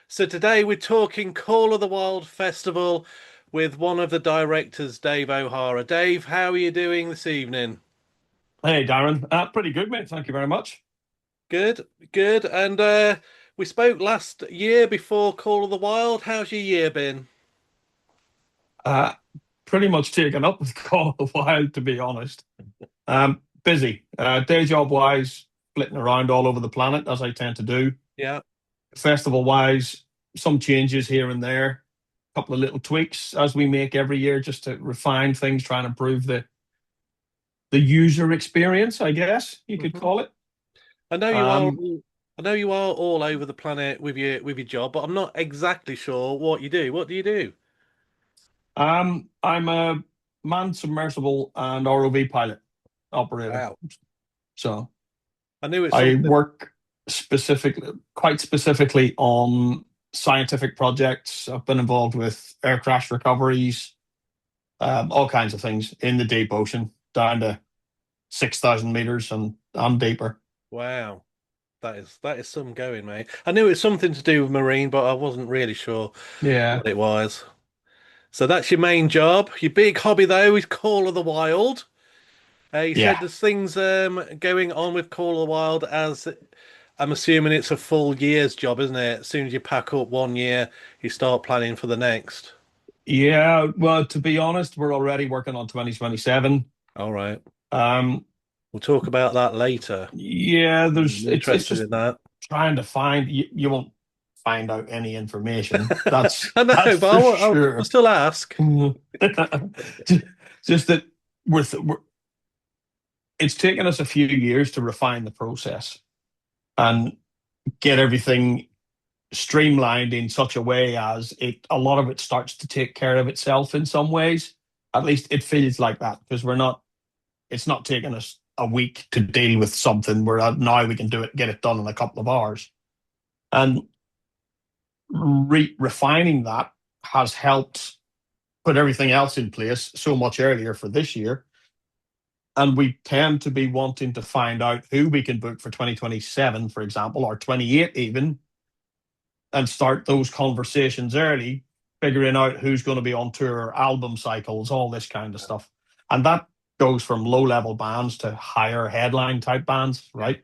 So today we're talking Call of the Wild Festival with one of the directors, Dave O'Hara. Dave, how are you doing this evening? Hey, Darren. Pretty good, mate. Thank you very much. Good, good. And we spoke last year before Call of the Wild. How's your year been? Uh, Pretty much taken up with Call of the Wild, to be honest. Busy. Day job wise, flitting around all over the planet, as I tend to do. Yeah. Festival wise, some changes here and there. A couple of little tweaks as we make every year just to refine things, try and improve the user experience, I guess you could hmm call it. I know you are. Um, I know you are all over the planet with your job, but I'm not exactly sure what you do. What do you do? I'm a manned submersible and ROV pilot operator. Wow. So I knew it's I something. work quite specifically on scientific projects. I've been involved with air crash recoveries, all kinds of things in the deep ocean, down to 6,000 meters and deeper. Wow. That is some going, mate. I knew it was something to do with marine, but I wasn't really sure Yeah, what it was. So that's your main job. Your big hobby, though, is Call of the Wild. You said yeah, there's things going on with Call of the Wild as I'm assuming it's a full year's job, isn't it? As soon as you pack up one year, you start planning for the next. yeah. Well, to be honest, we're already working on 2027. All right. Um, We'll talk about that later. yeah, I'm it's interested just in that. trying to find you won't find out any information. That's I know, that's but for I'll sure. still ask. Just just that we're it's taken us a few years to refine the process and get everything streamlined in such a way as it a lot of it starts to take care of itself in some ways. At least it feels like that because we're not it's not taking us a week to deal with something where now we can do it, get it done in a couple of hours. And refining that has helped put everything else in place so much earlier for this year. And we tend to be wanting to find out who we can book for 2027, for example, or 28 even, and start those conversations early, figuring out who's going to be on tour, album cycles, all this kind of stuff. And that goes from low level bands to higher headline type bands, Yeah. right?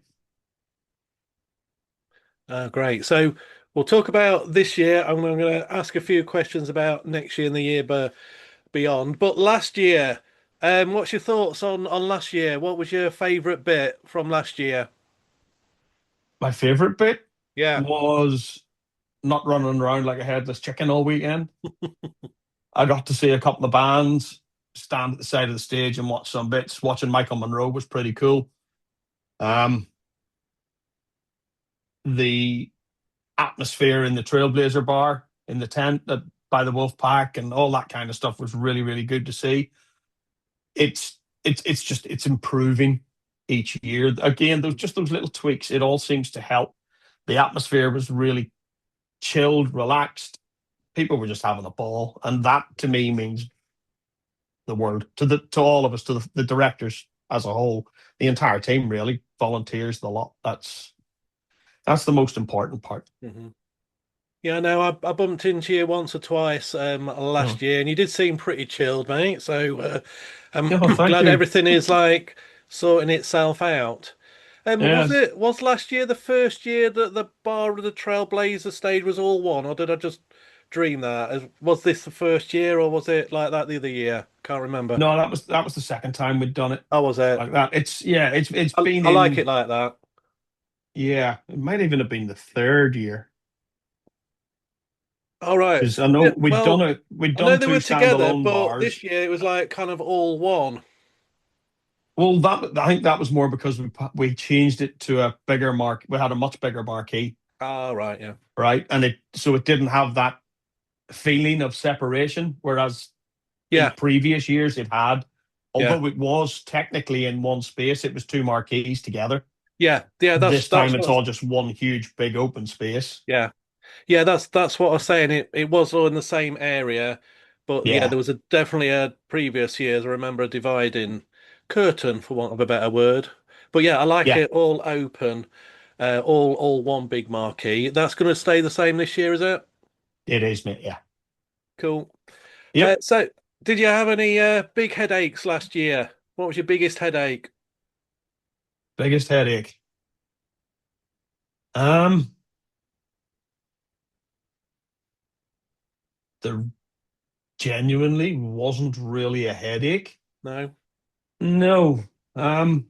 Great. So we'll talk about this year. I'm going to ask a few questions about next year and the year beyond. But last year, what's your thoughts on last year? What was your favourite bit from last year? My favorite bit Yeah. was not running around like a headless chicken all weekend. I got to see a couple of bands, stand at the side of the stage and watch some bits. Watching Michael Monroe was pretty cool. Um, the atmosphere in the Trailblazer bar, in the tent by the Wolf Pack, and all that kind of stuff was really, really good to see. It's improving each year. Again, those little tweaks. It all seems to help. The atmosphere was really chilled, relaxed. People were just having a ball, and that to me means the world to all of us, to the directors as a whole, the entire team, really, volunteers, the lot. That's the most important part. hmm Yeah, no, I bumped into you once or twice last Oh, year, and you did seem pretty chilled, mate. So I'm yeah, thank glad you. everything is like sorting itself out. Was Yes, was last year the first year that the bar of the Trailblazer stage was all one, or did I just dream that? Was this the first year, or was it like that the other year? Can't remember. no, that was the second time we'd done it How was it? like that. It's been I like in. it like that. Yeah, it might even have been the third year All right. because I know Yeah, well, we'd I know done they two were together, standalone but this bars. year it was like kind of all one. Well, that I think that was more because we changed it to a bigger mark. We had a much bigger marquee, Ah, right, yeah. right? And it didn't have that feeling of separation, whereas in Yeah, previous years it had. yeah. Although it was technically in one space, it was two marquees together. Yeah, yeah, This that's time it's what all just one huge big open space. yeah. Yeah, that's what I was saying. It was all in the same area, but yeah, Yeah, there was a definitely a previous years. I remember a dividing curtain, for want of a better word. But yeah, I like yeah, it all open. all one big marquee. That's going to stay the same this year, is it? It is, mate. Yeah. Cool. Yep. So, did you have any big headaches last year? What was your biggest headache? Biggest headache. Um, there genuinely wasn't really a headache. No. No. Um,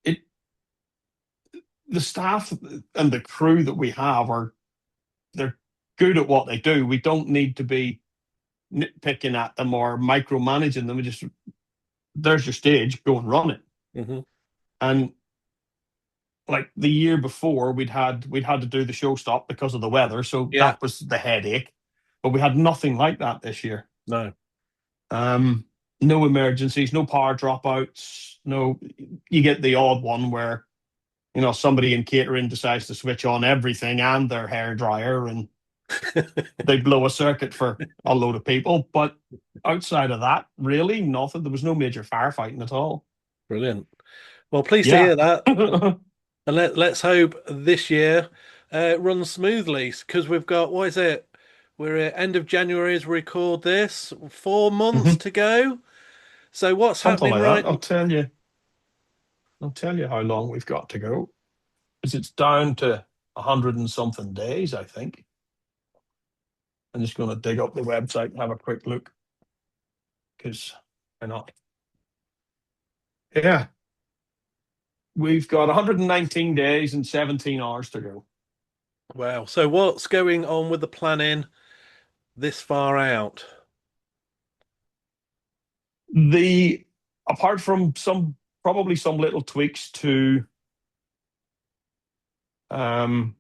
it the staff and the crew that we have are they're good at what they do. We don't need to be nitpicking at them or micromanaging them. We just there's your stage, go and run it. Hmm. And like the year before, we'd had to do the show stop because of the weather, so Yeah. that was the headache. But we had nothing like that this year. No. Um, no emergencies, no power dropouts. No, you get the odd one where somebody in catering decides to switch on everything and their hair dryer, and they blow a circuit for a load of people. But outside of that, really nothing. There was no major firefighting at all. Brilliant. Well, pleased to Yeah. hear that. And let's hope this year runs smoothly because we've got, what is it? We're at end of January as we record this, 4 months Mhm. to go. So what's Something happening like that. right? I'll tell you how long we've got to go. Because it's down to 100 and something days, I think. I'm just going to dig up the website and have a quick look. Because why not? Yeah. We've got 119 days and 17 hours to go. Wow. So what's going on with the planning this far out? The Apart from probably some little tweaks to um,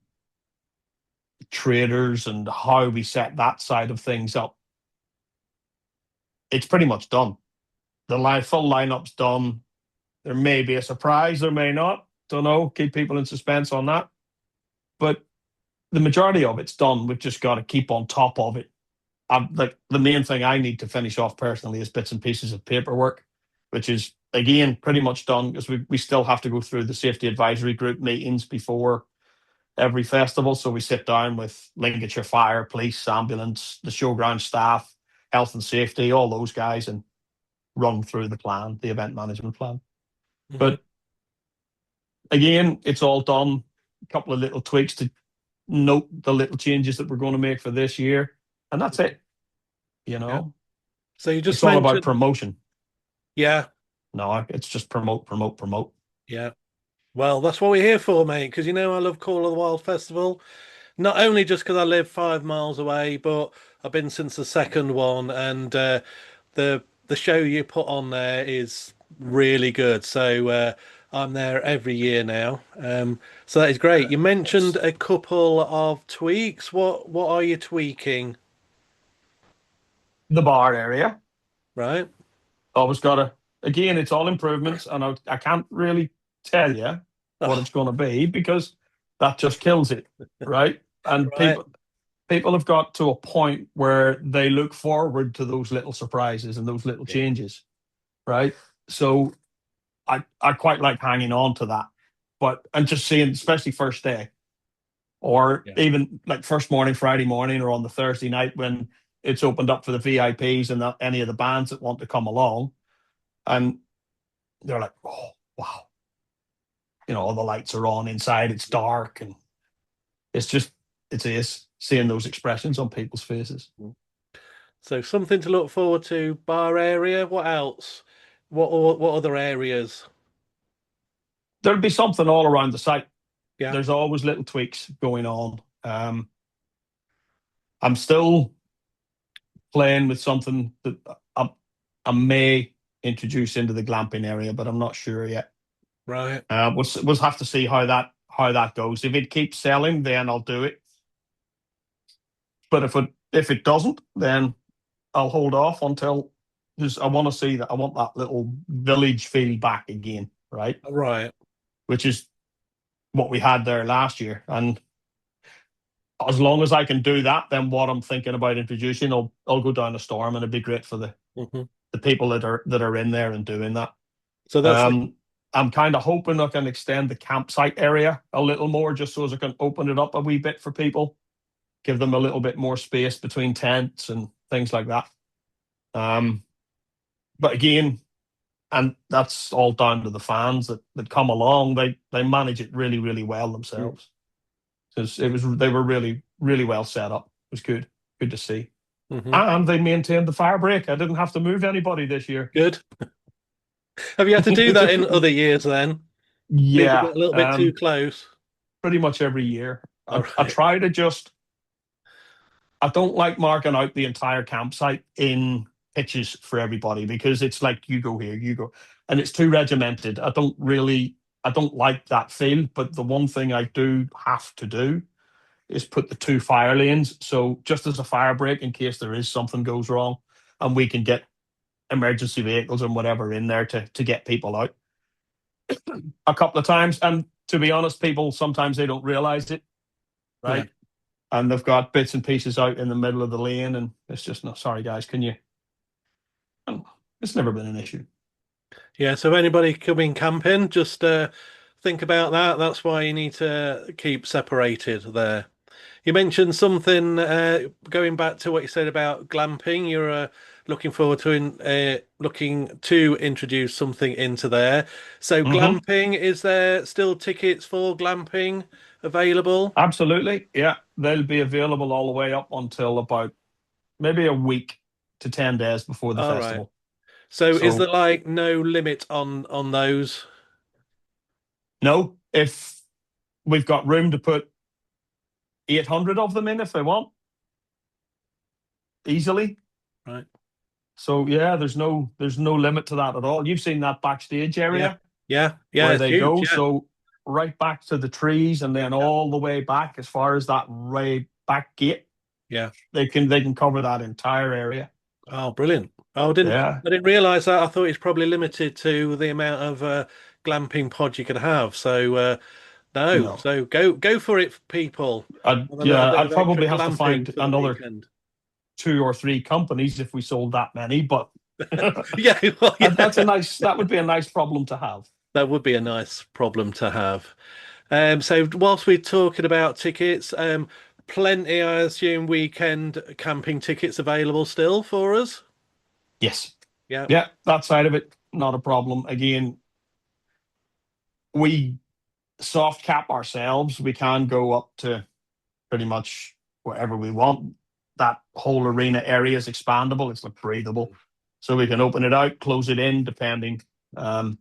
traders and how we set that side of things up, it's pretty much done. The full lineup's done. There may be a surprise, there may not. Don't know. Keep people in suspense on that. But the majority of it's done. We've just got to keep on top of it. Like the main thing I need to finish off personally is bits and pieces of paperwork, which is again pretty much done because we still have to go through the safety advisory group meetings before every festival. So we sit down with Lincolnshire Fire, police, ambulance, the showground staff, health and safety, all those guys, and run through the plan, the event management plan. Hmm. But again, it's all done. A couple of little tweaks to note the little changes that we're going to make for this year, and that's it. You Yeah. know, So you it's just all about mentioned, promotion. yeah, No, it's just promote, promote, promote. yeah. Well, that's what we're here for, mate, because I love Call of the Wild Festival. Not only just because I live 5 miles away, but I've been since the second one, and the show you put on there is really good. So I'm there every year now. So that is great. You mentioned It's a couple of tweaks. What are you tweaking? the bar area. Right? Always got to. Again, it's all improvements, and I can't really tell you what Oh, it's going to be because that just kills it, right? And right. people have got to a point where they look forward to those little surprises and those little Yeah. changes, right? So I quite like hanging on to that, but and just seeing, especially first day, or Yeah. even like first morning, Friday morning, or on the Thursday night when it's opened up for the VIPs and any of the bands that want to come along, and they're like, "Oh, wow!" All the lights are on inside. It's dark, and it's just it's seeing those expressions on people's faces. So something to look forward to. Bar area. What else? What other areas? There'll be something all around the site. Yeah. There's always little tweaks going on. I'm still playing with something that I may introduce into the glamping area, but I'm not sure yet. Right. We'll have to see how that goes. If it keeps selling, then I'll do it. But if it doesn't, then I'll hold off until because I want to see that. I want that little village feel back again, right? Right. Which is what we had there last year. And as long as I can do that, then what I'm thinking about introducing, I'll go down a storm, and it'd be great for the Hmm. the people that are in there and doing that. So that's Um, I'm kind of hoping I can extend the campsite area a little more, just so as I can open it up a wee bit for people, give them a little bit more space between tents and things like that. Um, but again, and that's all down to the fans that come along. They manage it really, really well themselves. Because they were really, really well set up. It was good to see. Mm-hmm. And they maintained the fire break. I didn't have to move anybody this year. Good. Have you had to do that in other years then? People Yeah, get a little bit too close. pretty much every year. All I right. try to just. I don't like marking out the entire campsite in pitches for everybody because it's like you go here, you go, and it's too regimented. I don't like that feel. But the one thing I do have to do is put the two fire lanes. So just as a fire break in case there is something goes wrong, and we can get emergency vehicles and whatever in there to get people out a couple of times. And to be honest, people sometimes they don't realize it, Yeah. right? And they've got bits and pieces out in the middle of the lane, and it's just no. Sorry, guys, can you? It's never been an issue. Yeah. So anybody coming camping, just think about that. That's why you need to keep separated there. You mentioned something going back to what you said about glamping. You're looking forward to looking to introduce something into there. So Hmm. glamping, is there still tickets for glamping available? Absolutely, yeah. They'll be available all the way up until about maybe a week to 10 days before the All right. festival. So is there So like no limit on those? no, if we've got room to put 800 of them in if they want easily. Right. So yeah, there's no limit to that at all. You've seen that backstage Yeah. area Yeah. Yeah. where It's they huge. go. Yeah. So right back to the trees and then Yeah. all the way back as far as that right back gate. Yeah. They can cover that entire area. Oh, brilliant. Yeah. I didn't realize that. I thought it's probably limited to the amount of glamping pods you can have. So no, No. so go for it, people. Have a little Yeah, bit I'd of extra probably have to glamping find for the another weekend. two or three companies if we sold that many, but Yeah, well, that's a yeah, nice that would be a nice problem to have. that would be a nice problem to have. So whilst we're talking about tickets, plenty, I assume, weekend camping tickets available still for us. Yes. Yeah. Yeah, that side of it, not a problem. Again, we soft cap ourselves. We can go up to pretty much wherever we want. That whole arena area is expandable. It's like breathable. So we can open it out, close it in, depending. Um,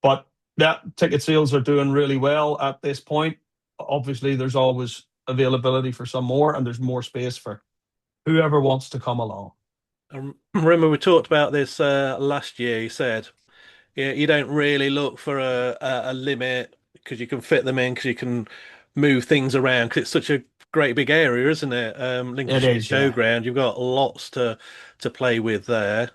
but yeah, ticket sales are doing really well at this point. Obviously, there's always availability for some more, and there's more space for whoever wants to come along. I remember we talked about this last year. You said, yeah, you don't really look for a limit because you can fit them in because you can move things around because it's such a great big area, isn't it? It Lincolnshire is, yeah. Showground. You've got lots to play with there.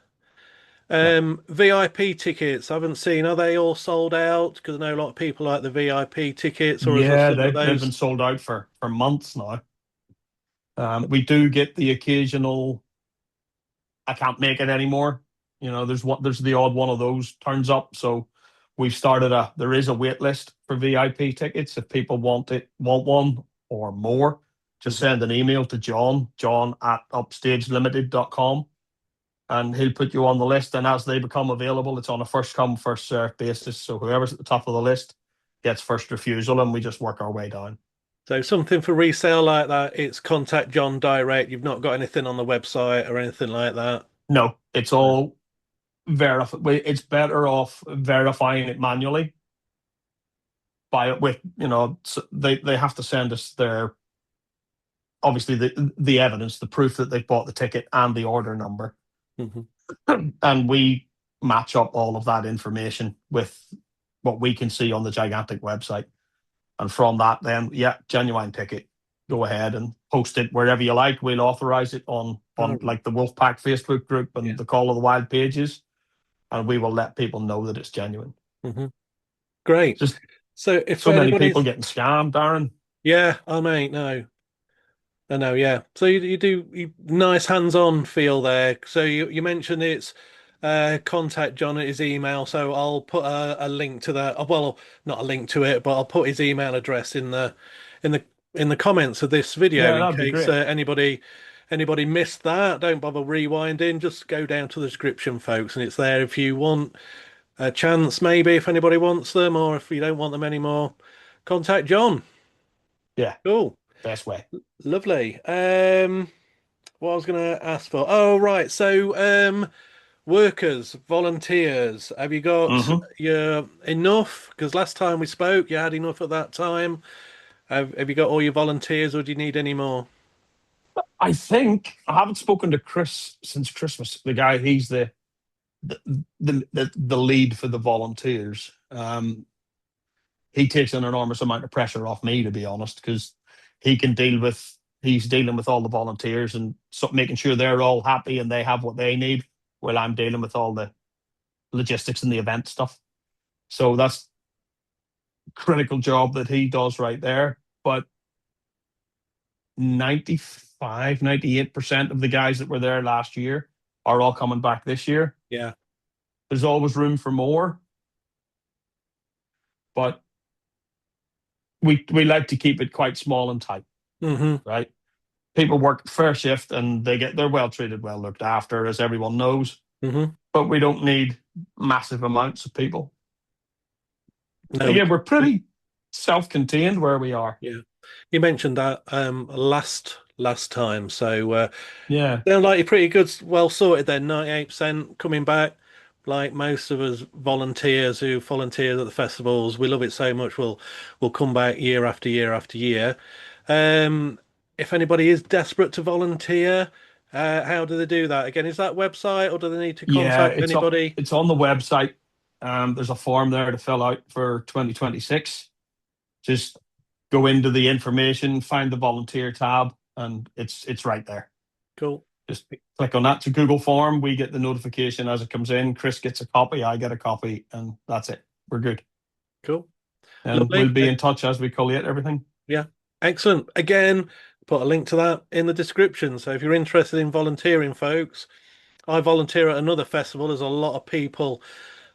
Yeah. VIP tickets, I haven't seen. Are they all sold out? Because I know a lot of people like the VIP tickets, or is there Yeah, some of they've been those? sold out for months now. We do get the occasional I can't make it anymore. There's the odd one of those turns up. So we've started there is a wait list for VIP tickets. If people want one or more, just Mhm. send an email to John at upstagelimited.com, and he'll put you on the list. And as they become available, it's on a first come, first served basis. So whoever's at the top of the list gets first refusal, and we just work our way down. So something for resale like that, it's contact John direct. You've not got anything on the website or anything like that. No, it's No. all It's better off verifying it manually by it with they have to send us their obviously the evidence, the proof that they've bought the ticket and the order number, Mhm. and we match up all of that information with what we can see on the gigantic website, and from that, then yeah, genuine ticket. Go ahead and post it wherever you like. We'll authorize it All on right. like the Wolfpack Facebook group Yeah. and the Call of the Wild pages, and we will let people know that it's genuine. Hmm. Great. Just So if so many people anybody's, getting scammed, Darren. yeah, I mate, no. I know, yeah. So you do nice hands-on feel there. So you mentioned it's contact John at his email. So I'll put a link to that. Well, not a link to it, but I'll put his email address in the in the comments of this video Yeah, in that'd be case great. anybody missed that. Don't bother rewinding. Just go down to the description, folks, and it's there if you want a chance, maybe if anybody wants them, or if you don't want them anymore, contact John. Yeah, Cool, best way. lovely. What I was going to ask for? Oh, right. So, workers, volunteers, have you got Hmm. your enough? Because last time we spoke, you had enough at that time. Have you got all your volunteers, or do you need any more? I think I haven't spoken to Chris since Christmas. The guy, he's the lead for the volunteers. He takes an enormous amount of pressure off me, to be honest, because he can deal with he's dealing with all the volunteers and so making sure they're all happy and they have what they need, while I'm dealing with all the logistics and the event stuff. So that's critical job that he does right there. But 95, 98% of the guys that were there last year are all coming back this year. Yeah. There's always room for more, but we like to keep it quite small and tight, Hmm. right? People work fair shift and they're well treated, well looked after, as everyone knows. Hmm. But we don't need massive amounts of people. So No, yeah, we're pretty self-contained where we are. yeah. You mentioned that last time, so Yeah. sound like you're pretty good, well sorted then. 98% coming back. Like most of us volunteers who volunteer at the festivals, we love it so much. We'll come back year after year after year. Um, if anybody is desperate to volunteer, how do they do that? Again, is that website or do they need to Yeah, contact anybody? it's on the website. There's a form there to fill out for 2026. Just go into the information, find the volunteer tab, and it's right there. Cool, Just click on that. It's a Google form. We get the notification as it comes in. Chris gets a copy, I get a copy, and that's it. We're good. cool, And we'll lovely. be in touch as we collate everything. Yeah, excellent. Again, put a link to that in the description. So if you're interested in volunteering, folks, I volunteer at another festival, as a lot of people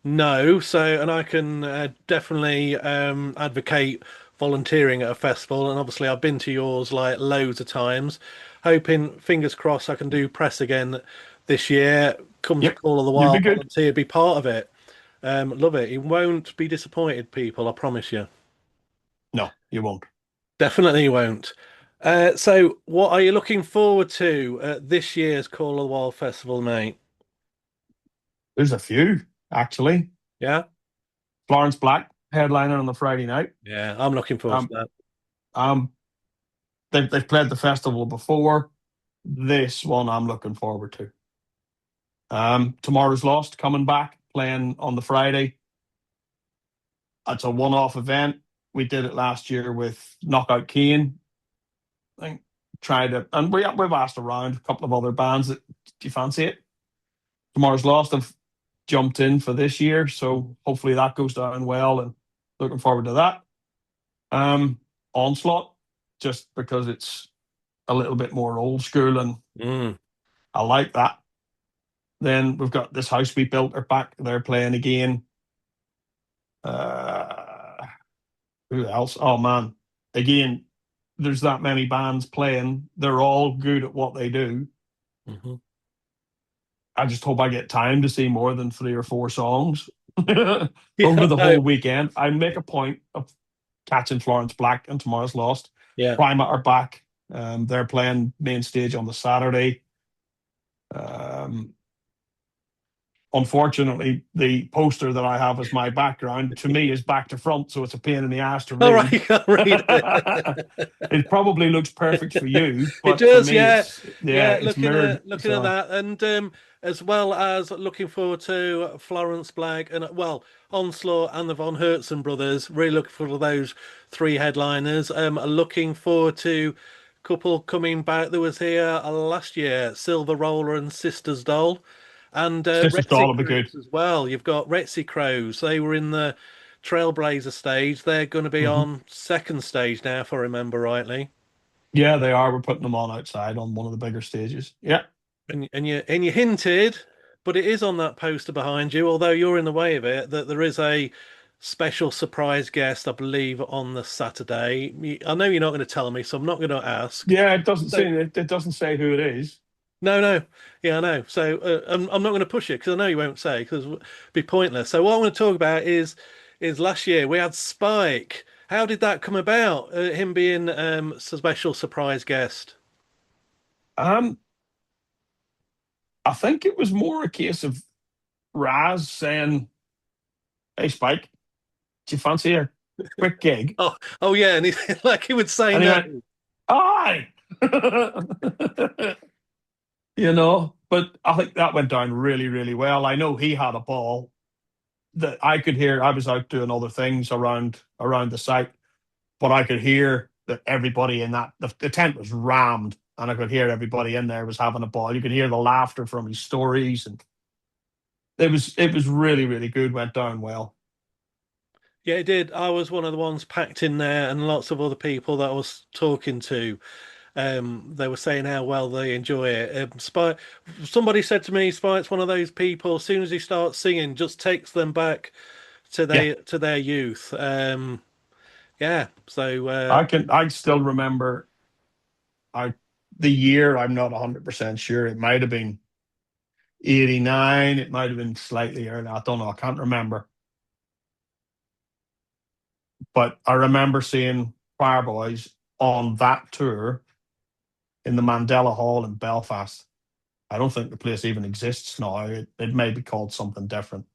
know. So, and I can definitely advocate volunteering at a festival. And obviously, I've been to yours like loads of times. Hoping, fingers crossed, I can do press again this year. Come to Yep, Call of the you'll be Wild, good. volunteer, be part of it. Love it. You won't be disappointed, people. I promise you. No, you won't. Definitely you won't. So, what are you looking forward to at this year's Call of the Wild Festival, mate? There's a few, actually. Yeah, Florence Black headlining on the Friday night. yeah, I'm looking forward to Um, that. um, they've played the festival before. This one I'm looking forward to. Tomorrow's Lost coming back, playing on the Friday. It's a one-off event. We did it last year with Knockout Kane. I think tried it, and we've asked around a couple of other bands that do you fancy it? Tomorrow's Lost have jumped in for this year, so hopefully that goes down well, and looking forward to that. Um, Onslaught, just because it's a little bit more old school, and Mm. I like that. Then we've got This House We Built are back. They're playing again. Uh, who else? Oh man, again, there's that many bands playing. They're all good at what they do. Hmm. I just hope I get time to see more than 3 or 4 songs Yeah, over the no, whole weekend. I make a point of catching Florence Black and Tomorrow's Lost. yeah. Primat are back. They're playing main stage on the Saturday. Um, Unfortunately, the poster that I have as my background to me is back to front, so it's a pain in the ass to All right, read. you can't read it. It probably looks perfect for you, It but for does, me, yeah, it's yeah. it's mirrored. Looking at So that, and as well as looking forward to Florence Black and well, Onslaught and the Von Hertzen brothers. Really looking forward to those three headliners. Looking forward to a couple coming back that was here last year, Silver Roller and Sisters Doll, and Sister's Retsy Doll will be good. Crows as well. You've got Retsy Crows. They were in the Trailblazer stage. They're going to be Hmm. on second stage now, if I remember rightly. Yeah, they are. We're putting them on outside on one of the bigger stages. Yeah. And you hinted but it is on that poster behind you, although you're in the way of it, that there is a special surprise guest, I believe, on the Saturday. I know you're not going to tell me, so I'm not going to ask. Yeah, it doesn't So, say it doesn't say who it is. no, no. Yeah, I know. So I'm not going to push it because I know you won't say because it'd be pointless. So what I want to talk about is last year we had Spike. How did that come about? Him being a special surprise guest. Um, I think it was more a case of Raz saying, "Hey, Spike, do you fancy a quick gig?" Oh, oh yeah, and he, like he would say And he no. went, "Aye." But I think that went down really, really well. I know he had a ball that I could hear. I was out doing other things around the site, but I could hear that everybody in the tent was rammed, and I could hear everybody in there was having a ball. You could hear the laughter from his stories, and it was really, really good. Went down well. Yeah, it did. I was one of the ones packed in there, and lots of other people that I was talking to. They were saying how well they enjoy it. Spike, somebody said to me, Spike's one of those people. As soon as he starts singing, just takes them back Yeah, to their youth. Yeah. So I still remember I the year. I'm not 100% sure. It might have been 89. It might have been slightly earlier. I don't know. I can't remember. But I remember seeing Fireboys on that tour in the Mandela Hall in Belfast. I don't think the place even exists now. It may be called something different.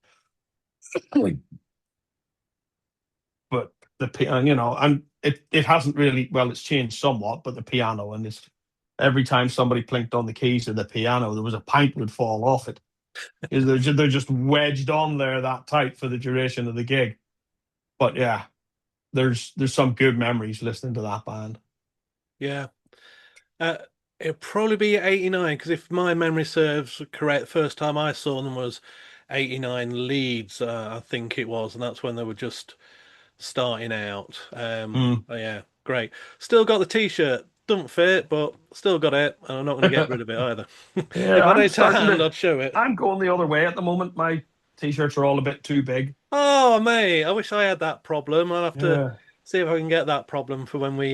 But the piano, and it hasn't really, well, it's changed somewhat, but the piano, and it's every time somebody plinked on the keys of the piano, there was a pint would fall off it. They're just wedged on there that tight for the duration of the gig. But yeah, there's some good memories listening to that band. yeah. Uh, It'll probably be 89 because if my memory serves correct, the first time I saw them was 89 Leeds, I think it was, and that's when they were just starting out. Mm. Oh yeah, great. Still got the t-shirt. Doesn't fit, but still got it, and I'm not going to get rid of it either. Yeah, If I had it to hand, I'd show it. I'm going the other way at the moment. My t-shirts are all a bit too big. Oh, mate, I wish I had that problem. I'll have to Yeah. see if I can get that problem for when we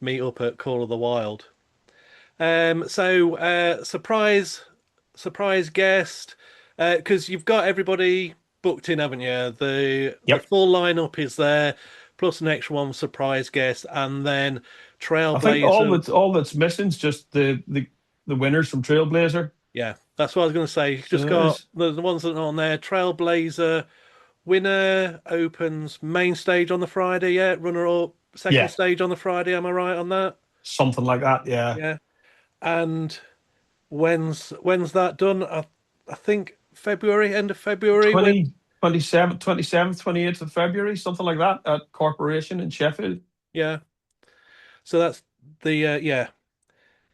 meet up at Call of the Wild. Surprise guest, because you've got everybody booked in, haven't you? The Yep. full lineup is there, plus an extra one surprise guest, and then I think all Trailblazer. that's missing is just the winners from Trailblazer. Yeah, that's what I was going to say. You've just So got it's the ones that are on there. Trailblazer winner opens main stage on the Friday. Yeah, runner up second yeah, stage on the Friday. Am I right on that? something like that. Yeah. Yeah, and when's that done? I think February, end of February. When 20, 27th, 28th of February, something like that at Corporation in Sheffield. yeah, so that's the yeah.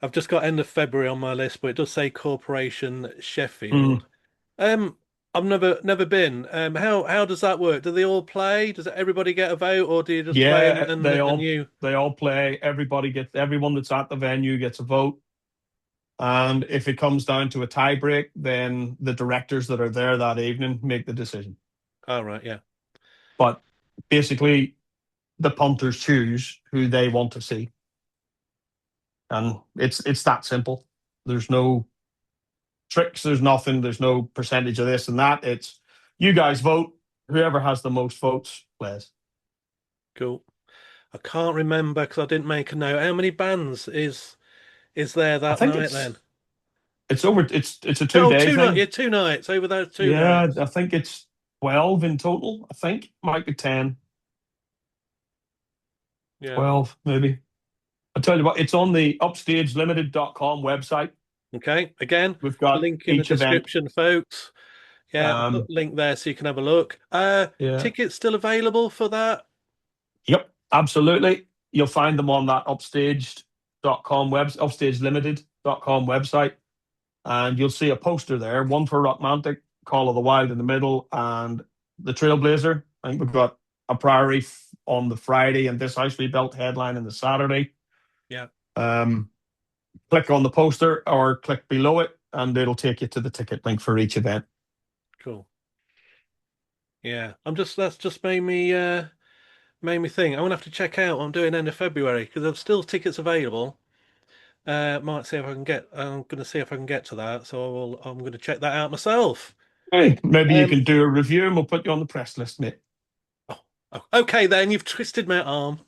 I've just got end of February on my list, but it does say Corporation Mm. Sheffield. Um, I've never been. How does that work? Do they all play? Does everybody get a vote, or do you just play Yeah, and you? they all play. Everyone that's at the venue gets a vote. And if it comes down to a tie break, then the directors that are there that evening make the decision. All right, yeah, But basically, the punters choose who they want to see, and it's that simple. There's no tricks. There's nothing. There's no percentage of this and that. It's you guys vote. Whoever has the most votes plays. cool. I can't remember because I didn't make a note. How many bands is there I that think night then? it's over. It's a two Oh, day two night, thing. yeah, 2 nights over those two Yeah, nights. I think it's 12 in total. I think might be 10, Yeah. 12 maybe. I tell you what, it's on the upstagelimited.com website. Okay. Again, We've got link in the each event. description, folks. Yeah, put Um, link there so you can have a look. yeah. Tickets still available for that? Yep, absolutely. You'll find them on that upstagelimited.com website. And you'll see a poster there, one for Rockmantic, Call of the Wild in the middle, and the Trailblazer. I think we've got a Priory on the Friday and This House We Built headline on the Saturday. Yeah. Um, Click on the poster or click below it and it'll take you to the ticket link for each event. Cool. Yeah, that's just made me think. I'm gonna have to check out what I'm doing end of February because there's still tickets available. Might see if I can get. I'm gonna see if I can get to that. So I'm gonna check that out myself. Hey, maybe you Um. can do a review and we'll put you on the press list, mate. Oh, okay then. You've twisted my arm.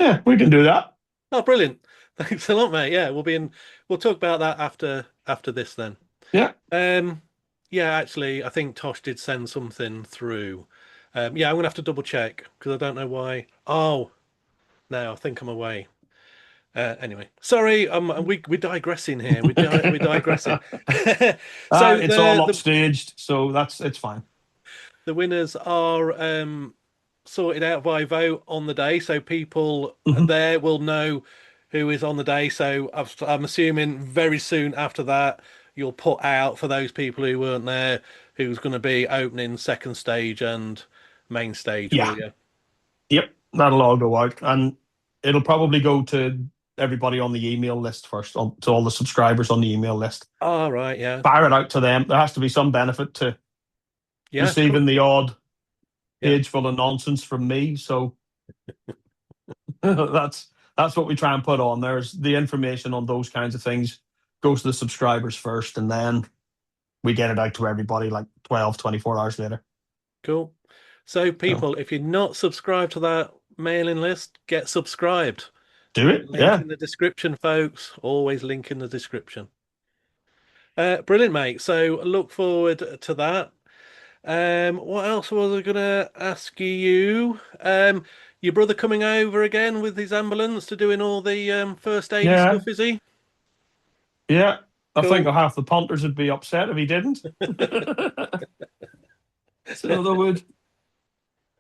Yeah, we can do that. Oh, brilliant. Thanks a lot, mate. Yeah, we'll talk about that after this then. Yeah. Um, yeah, actually, I think Tosh did send something through. Yeah, I'm gonna have to double check because I don't know why. Oh, no, I think I'm away. Anyway, sorry, we're digressing here. We're digressing. So It's all upstaged, so it's fine. the winners are sorted out by vote on the day, so people Hmm. there will know who is on the day. So I'm assuming very soon after that, you'll put out for those people who weren't there who's going to be opening second stage and main stage, will Yeah. you? Yep. That'll all go out, and it'll probably go to everybody on the email list first, to all the subscribers on the email list. All right, yeah, Fire it out to them. There has to be some benefit to yeah, cool, receiving the odd yeah, page full of nonsense from me. So that's what we try and put on. There's the information on those kinds of things goes to the subscribers first, and then we get it out to everybody like 12, 24 hours later. cool. So So people, if you're not subscribed to that mailing list, get subscribed. do it. Link Yeah. in the description, folks. Always link in the description. Brilliant, mate. So look forward to that. What else was I gonna ask you? Your brother coming over again with his ambulance to doing all the first aid Yeah. stuff, is he? Yeah. I think Cool. half the punters would be upset if he didn't. So they would,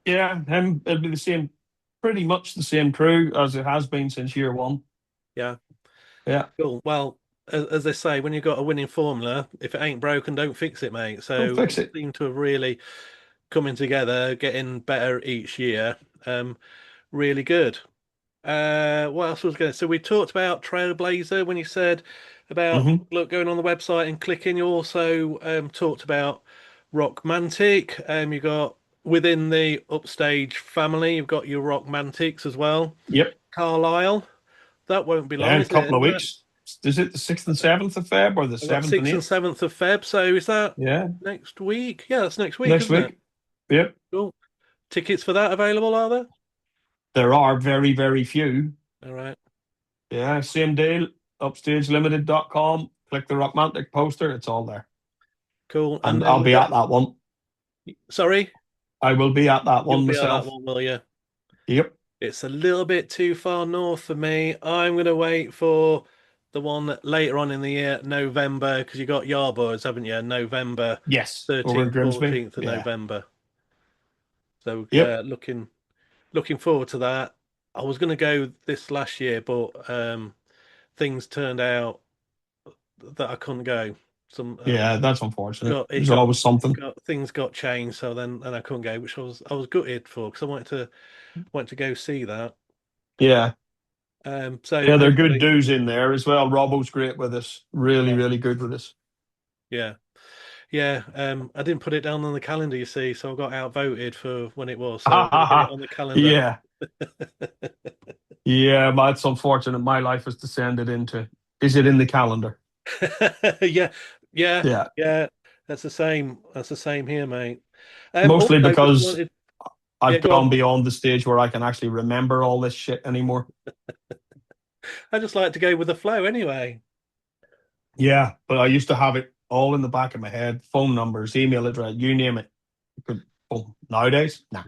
yeah, him, it'd be the same, pretty much the same crew as it has been since year one. Yeah, Yeah. cool. Well, as they say, when you've got a winning formula, if it ain't broken, don't fix it, mate. Don't So fix it it. seemed to have really coming together, getting better each year. Really good. What else was going to? So we talked about Trailblazer when you said about Hmm. look going on the website and clicking. You also talked about Rockmantic. You got within the Upstage family, you've got your Rockmantics as well. Yep. Carlisle. That won't be Yeah, long, a is it? couple of Isn't it? weeks. Is it the 6th and 7th of Feb or the I've got 7th and 6th and 8th? 7th of Feb. So is that Yeah. next week? Yeah, that's next week, Next isn't it? week. Yep. Cool. Tickets for that available, are there? There are very, very few. All right. Yeah, same deal. Upstagelimited.com. Click the Rockmantic poster. It's all there. Cool. And And then I'll we've be got, at that one. sorry, I will be at that you'll one be at that myself. one, will you? Yep. It's a little bit too far north for me. I'm going to wait for the one that later on in the year, November, because you got Yarboards, haven't you? November Yes. Over in 13th, Grimsby. 14th of Yeah. November. So Yep. looking forward to that. I was going to go this last year, but things turned out that I couldn't go. Some Yeah, that's unfortunate. got it There's got always something. got things got changed, so then I couldn't go, which I was gutted for because I wanted to go see that. Yeah. So Yeah, they're good hopefully, dudes in there as well. Robbo's great with us. Really, yeah, really good with us. yeah. Yeah, I didn't put it down on the calendar, you see, so I got outvoted for when it was. So I'm going to get it on the calendar. Yeah. Yeah, that's unfortunate. My life has descended into, is it in the calendar? Yeah, yeah, Yeah. yeah. That's the same. That's the same here, mate. Mostly Also, just because wanted, yeah, I've go gone on. beyond the stage where I can actually remember all this shit anymore. I just like to go with the flow anyway. Yeah, but I used to have it all in the back of my head, phone numbers, email address, you name it. Oh, nowadays, nah,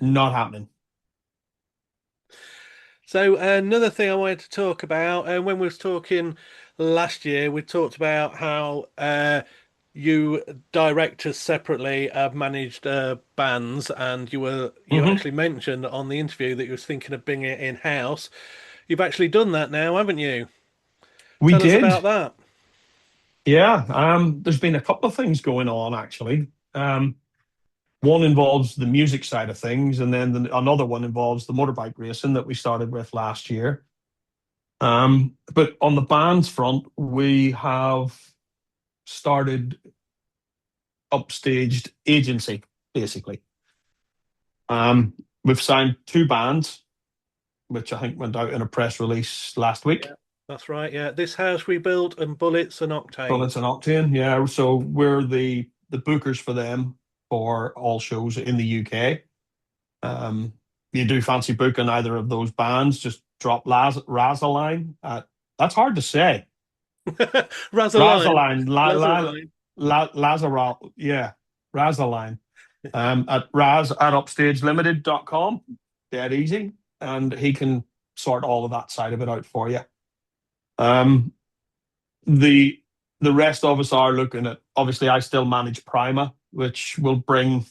not happening. So another thing I wanted to talk about, and when we was talking last year, we talked about how you directors separately have managed bands, and you Hmm. actually mentioned on the interview that you was thinking of bringing it in house. You've actually done that now, haven't you? We Tell us about did. that. Yeah. There's been a couple of things going on actually. One involves the music side of things, and then another one involves the motorbike racing that we started with last year. But on the bands front, we have started Upstaged agency, basically. We've signed two bands, which I think went out in a press release last week. Yeah, that's right. Yeah, This House We Built and Bullets and Octane. Bullets and Octane, yeah. So we're the bookers for them for all shows in the UK. You do fancy booking either of those bands, just drop Raz a line. That's hard to say. Razaline. Razaline, Lazaline. Lazaral, yeah, Razaline. At Raz at upstagelimited.com. Dead easy. And he can sort all of that side of it out for you. Um, the the rest of us are looking at, obviously I still manage Prima, which will bring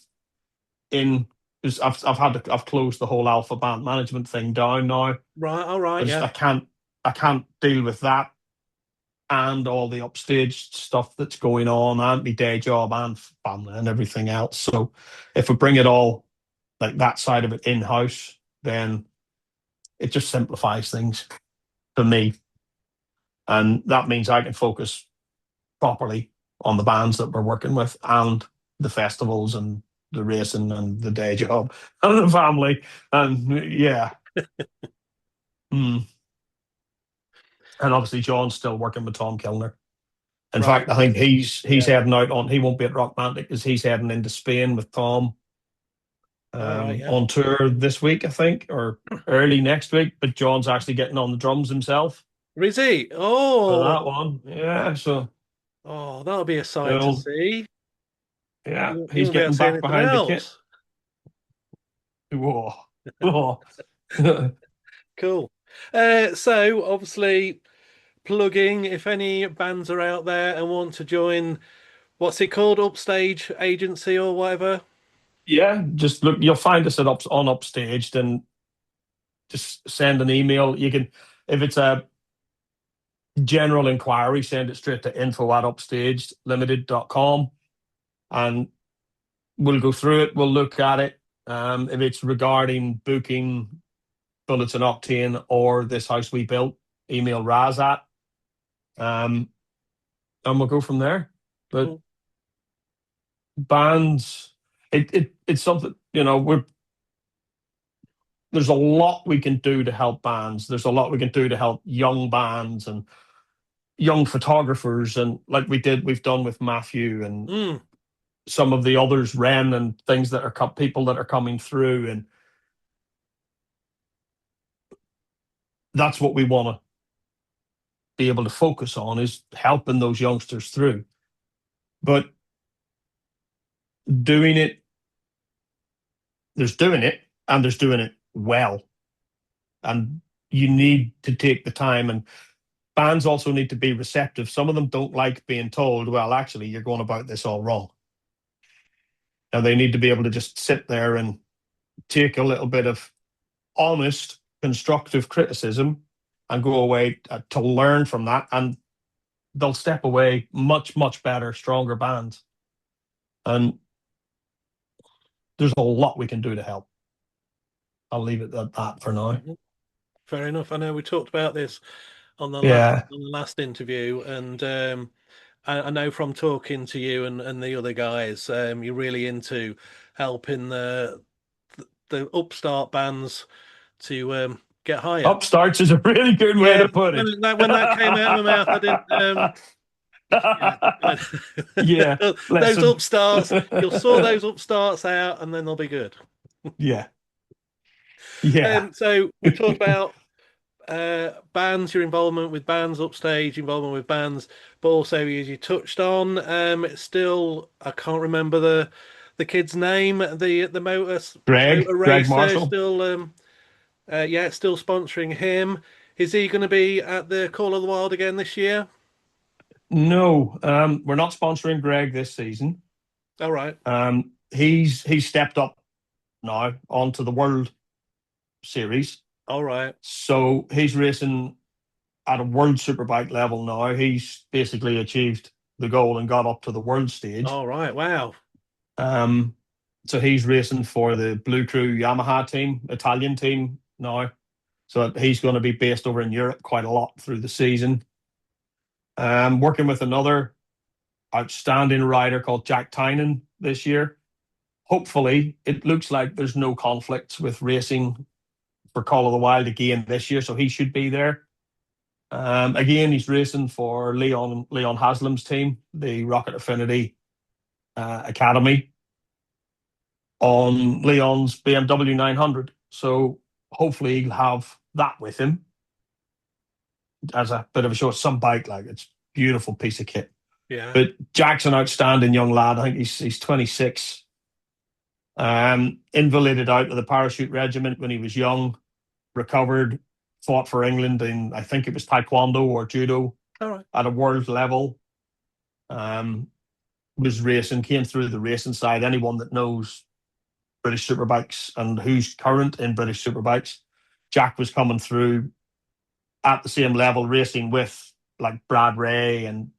in, because I've closed the whole alpha band management thing down now. Right, all right, I yeah. can't deal with that and all the upstage stuff that's going on and my day job and family and everything else. So if we bring it all, like that side of it, in house, then it just simplifies things for me, and that means I can focus properly on the bands that we're working with and the festivals and the racing and the day job and the family. And yeah. Mm. And obviously John's still working with Tom Kilner. In Right. fact, I think he's Yeah. heading out on, he won't be at Rockmantic because he's heading into Spain with Tom, All right, yeah. on tour this week, I think, or early next week. But John's actually getting on the drums himself Rizzy. for Oh, that one. Yeah, so oh, that'll be a sight to he'll, see. yeah, You he's won't be able to getting see back anything behind the kit. else. Whoa. Whoa. Cool. So obviously plugging, if any bands are out there and want to join, what's it called? Upstage agency or whatever? Yeah, just look, you'll find us on Upstaged, and just send an email. You can, if it's a general inquiry, send it straight to info@upstagelimited.com, and we'll go through it. We'll look at it. If it's regarding booking Bullets and Octane or This House We Built, email Raz at, um, and we'll go from there. But Cool. bands, it's something, there's a lot we can do to help bands. There's a lot we can do to help young bands and young photographers, and like we've done with Matthew and Mm. some of the others, Ren, and things that are people that are coming through, and that's what we want to be able to focus on, is helping those youngsters through. But doing it, there's doing it, and there's doing it well, and you need to take the time, and bands also need to be receptive. Some of them don't like being told, well, actually, you're going about this all wrong. Now they need to be able to just sit there and take a little bit of honest, constructive criticism and go away to learn from that, and they'll step away much, much better, stronger bands. And there's a lot we can do to help. I'll leave it at that for now. Mhm. Fair enough. I know we talked about this Yeah. on the last interview, and I know from talking to you and the other guys, you're really into helping the upstart bands to get higher. Upstarts is a really good way Yeah, to put it. when that came out of my mouth, I didn't. Yeah, Yeah, those listen. upstarts, you'll sort those upstarts out, and then they'll be good. Yeah, yeah. So we talked about bands, your involvement with bands, upstage involvement with bands, but also as you touched on, it's still I can't remember the kid's name, the motor Greg racer, Marshall. still yeah, still sponsoring him. Is he going to be at the Call of the Wild again this year? No, we're not sponsoring Greg this season. All right. He's stepped up now onto the World Series, All right. so he's racing at a World Superbike level now. He's basically achieved the goal and got up to the world stage. All right. Wow. So he's racing for the Blue Crew Yamaha team, Italian team now. So he's going to be based over in Europe quite a lot through the season. Working with another outstanding rider called Jack Tynan this year. Hopefully, it looks like there's no conflicts with racing for Call of the Wild again this year, so he should be there. Again, he's racing for Leon Haslam's team, the Rocket Affinity Academy, on Leon's BMW 900. So hopefully he'll have that with him as a bit of a show. Some bike, like, it's a beautiful piece of kit. Yeah. But Jack's an outstanding young lad. I think he's 26. Invalided out of the parachute regiment when he was young, recovered, fought for England in, I think it was taekwondo or judo All right. at a world level. Was racing, came through the racing side. Anyone that knows British Superbikes and who's current in British Superbikes, Jack was coming through at the same level, racing with like Brad Ray and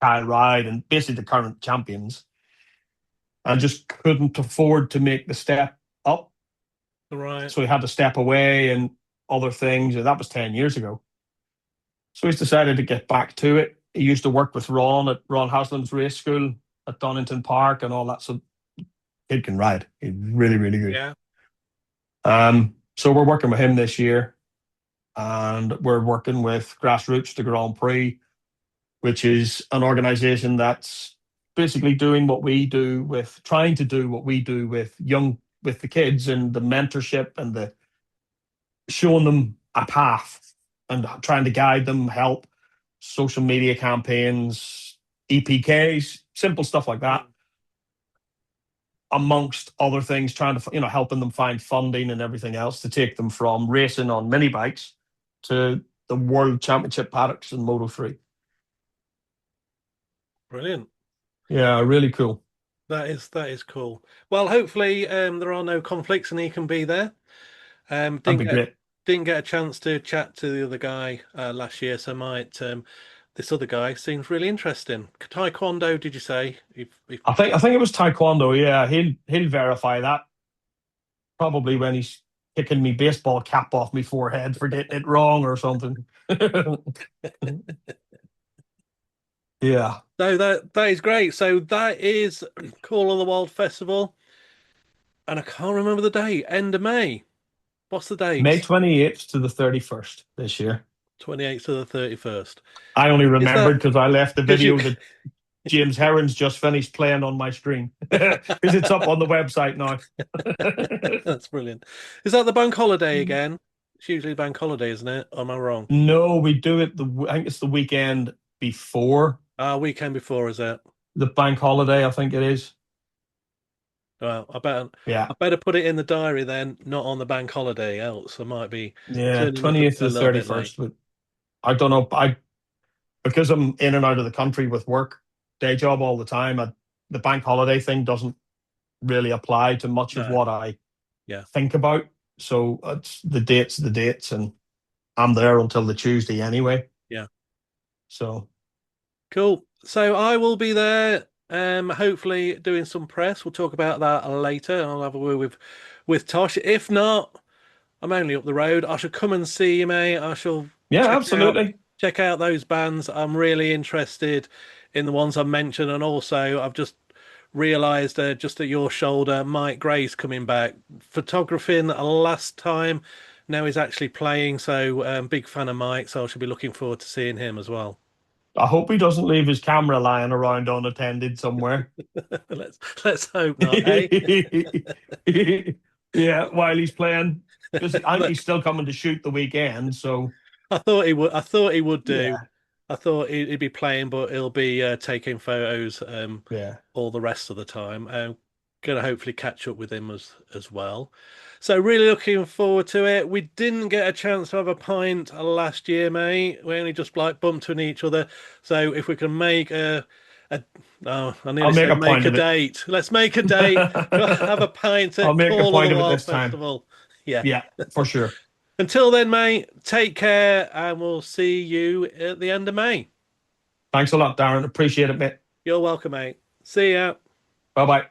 Kyle Ride and basically the current champions, and just couldn't afford to make the step up. Right. So he had to step away and other things. And that was 10 years ago. So he's decided to get back to it. He used to work with Ron at Ron Haslam's race school at Donington Park and all that. So kid can ride. He's really, really good. Yeah. So we're working with him this year. And we're working with Grassroots, the Grand Prix, which is an organization that's basically doing what we do with, trying to do what we do with the kids, and the mentorship and the showing them a path and trying to guide them, help, social media campaigns, EPKs, simple stuff like that, amongst other things, trying to, helping them find funding and everything else to take them from racing on mini bikes to the World Championship paddocks in Moto3. Brilliant. Yeah, really cool. That is cool. Well, hopefully there are no conflicts and he can be there. Um, That'd didn't be get great. didn't get a chance to chat to the other guy last year, so might this other guy seems really interesting. Taekwondo, did you say? If I think it was Taekwondo. Yeah, he'll verify that probably when he's kicking me baseball cap off my forehead for getting it wrong or something. Yeah. So that is great. So that is Call of the Wild Festival, and I can't remember the date. End of May. What's the May date? 28th to the 31st this year. 28th to the 31st. I only Is that remembered because I left the because you? video that James Herron's just finished playing on my screen because it's up on the website now. That's brilliant. Is that the bank holiday again? It's usually bank holiday, isn't it? Or am I wrong? No, we do it I think it's the weekend before Weekend before, is it? the bank holiday, I think it is. Well, I Yeah. better put it in the diary then, not on the bank holiday, else I might be Yeah, turning up 20th a to the little bit late. 31st. But I don't know. Because I'm in and out of the country with work, day job all the time, the bank holiday thing doesn't really apply to much of No, what I yeah, think about. So it's the dates, and I'm there until the Tuesday anyway. yeah. So Cool. So I will be there, hopefully doing some press. We'll talk about that later. I'll have a word with Tosh. If not, I'm only up the road. I shall come and see you, mate. I shall yeah, check out absolutely. check out those bands. I'm really interested in the ones I mentioned, and also I've just realised just at your shoulder, Mike Gray's coming back, photographing last time. Now he's actually playing, so big fan of Mike. So I should be looking forward to seeing him as well. I hope he doesn't leave his camera lying around unattended somewhere. Let's hope not, eh? Yeah, while he's playing, because I think he's still coming to shoot the weekend. So I thought he would. I thought he would do. yeah, I thought he'd be playing, but he'll be taking photos yeah. all the rest of the time. Gonna hopefully catch up with him as well. So really looking forward to it. We didn't get a chance to have a pint last year, mate. We only just like bumped into each other. So if we can make a oh, I nearly I'll make said a make point a of it. date. Let's make a date. Have a pint I'll at make a Call of the point of it Wild this time. Festival. Yeah. Yeah, for sure. Until then, mate, take care and we'll see you at the end of May. Thanks a lot, Darren. Appreciate it, mate. You're welcome, mate. See ya. Bye bye.